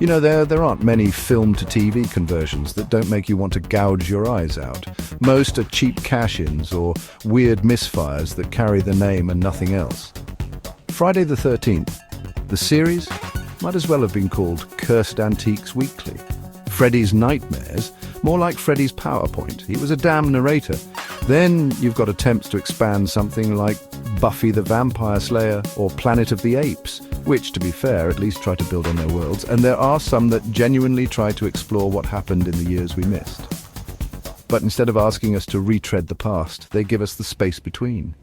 You know, there aren't many film-to-TV conversions that don't make you want to gouge your eyes out. Most are cheap cash-ins or weird misfires that carry the name and nothing else. Friday the 13th, the series might as well have been called Cursed Antiques Weekly. Freddy's Nightmares, more like Freddy's PowerPoint. He was a damn narrator. Then you've got attempts to expand something like Buffy the Vampire Slayer or Planet of the Apes, which, to be fair, at least try to build on their worlds, and there are some that genuinely try to explore what happened in the years we missed. But instead of asking us to retread the past, they give us the space between.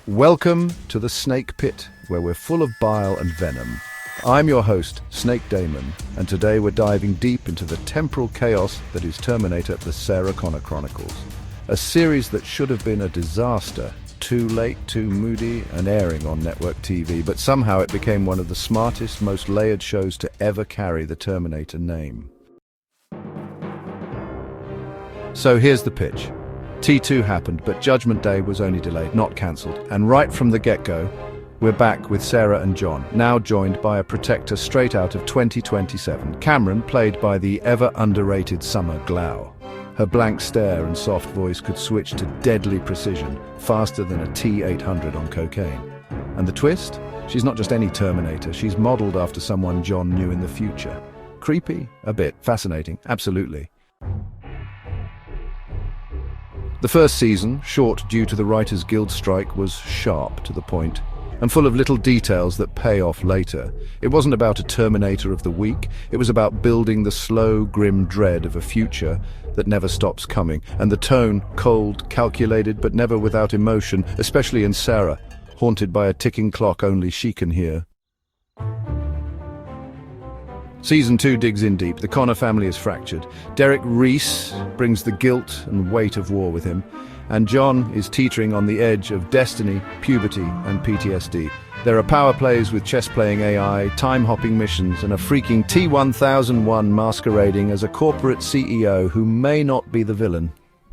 Welcome to the Snake Pit, where we're full of bile and venom. I'm your host, Snake Daemon, and today we're diving deep into the temporal chaos that is Terminator, the Sarah Connor Chronicles. A series that should have been a disaster, too late, too moody, and airing on network TV, but somehow it became one of the smartest, most layered shows to ever carry the Terminator name. So here's the pitch. T2 happened, but Judgment Day was only delayed, not cancelled, and right from the get-go, we're back with Sarah and John, now joined by a protector straight out of 2027, Cameron, played by the ever-underrated Summer Glau. Her blank stare and soft voice could switch to deadly precision, faster than a T-800 on cocaine. And the twist? She's not just any Terminator, she's modelled after someone John knew in the future. Creepy? A bit. Fascinating? Absolutely. The first season, short due to the Writers' Guild strike, was sharp to the point, and full of little details that pay off later. It wasn't about a Terminator of the week, it was about building the slow, grim dread of a future that never stops coming, and the tone, cold, calculated, but never without emotion, especially in Sarah, haunted by a ticking clock only she can hear. Season 2 digs in deep. The Connor family is fractured. Derek Reese brings the guilt and weight of war with him, and John is teetering on the edge of destiny, puberty, and PTSD. There are power plays with chess-playing AI, time-hopping missions, and a freaking T-1001 masquerading as a corporate CEO who may not be the villain.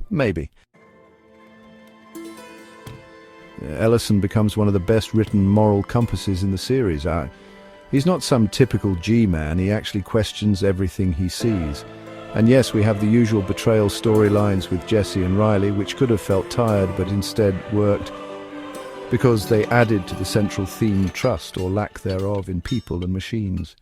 Maybe. Ellison becomes one of the best-written moral compasses in the series. He's not some typical G-man, he actually questions everything he sees. And yes, we have the usual betrayal storylines with Jesse and Riley, which could have felt tired but instead worked because they added to the central theme trust or lack thereof in people and machines.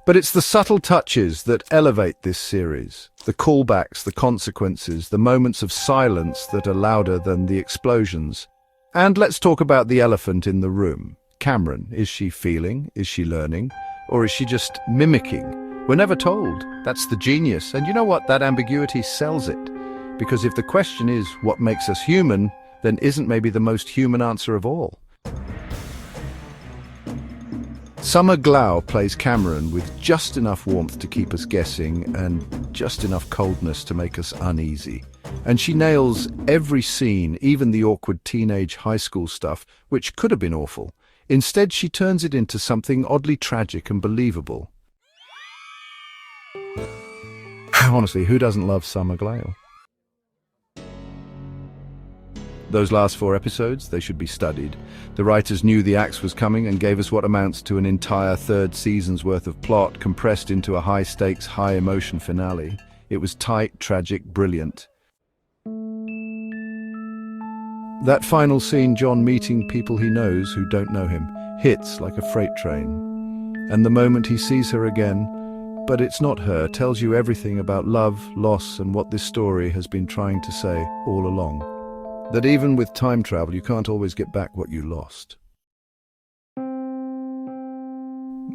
But it's the subtle touches that elevate this series. The callbacks, the consequences, the moments of silence that are louder than the explosions. And let's talk about the elephant in the room. Cameron, is she feeling? Is she learning? Or is she just mimicking? We're never told. That's the genius. And you know what? That ambiguity sells it. Because if the question is what makes us human, then isn't maybe the most human answer of all? Summer Glau plays Cameron with just enough warmth to keep us guessing and just enough coldness to make us uneasy. And she nails every scene, even the awkward teenage high school stuff, which could have been awful. Instead, she turns it into something oddly tragic and believable. Honestly, who doesn't love Summer Glau? Those last 4 episodes, they should be studied. The writers knew the axe was coming and gave us what amounts to an entire 3rd season's worth of plot compressed into a high-stakes, high-emotion finale. It was tight, tragic, brilliant. That final scene, John meeting people he knows who don't know him, hits like a freight train. And the moment he sees her again, but it's not her, tells you everything about love, loss, and what this story has been trying to say all along. That even with time travel, you can't always get back what you lost.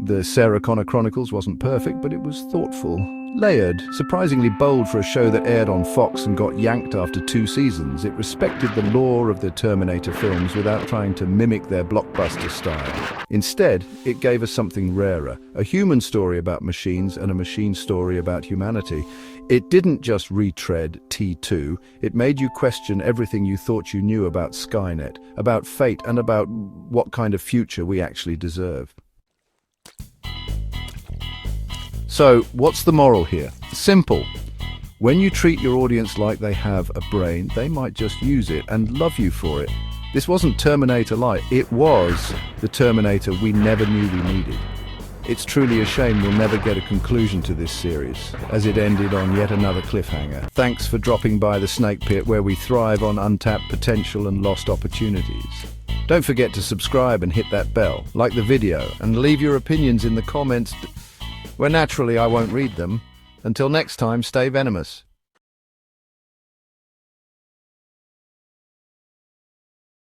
The Sarah Connor Chronicles wasn't perfect, but it was thoughtful, layered, surprisingly bold for a show that aired on Fox and got yanked after 2 seasons. It respected the lore of the Terminator films without trying to mimic their blockbuster style. Instead, it gave us something rarer, a human story about machines and a machine story about humanity. It didn't just retread T2, it made you question everything you thought you knew about Skynet, about fate, and about what kind of future we actually deserve. So, what's the moral here? Simple. When you treat your audience like they have a brain, they might just use it and love you for it. This wasn't Terminator Light, it was the Terminator we never knew we needed. It's truly a shame we'll never get a conclusion to this series, as it ended on yet another cliffhanger. Thanks for dropping by the Snake Pit, where we thrive on untapped potential and lost opportunities. Don't forget to subscribe and hit that bell, like the video, and leave your opinions in the comments, where naturally I won't read them. Until next time, stay venomous.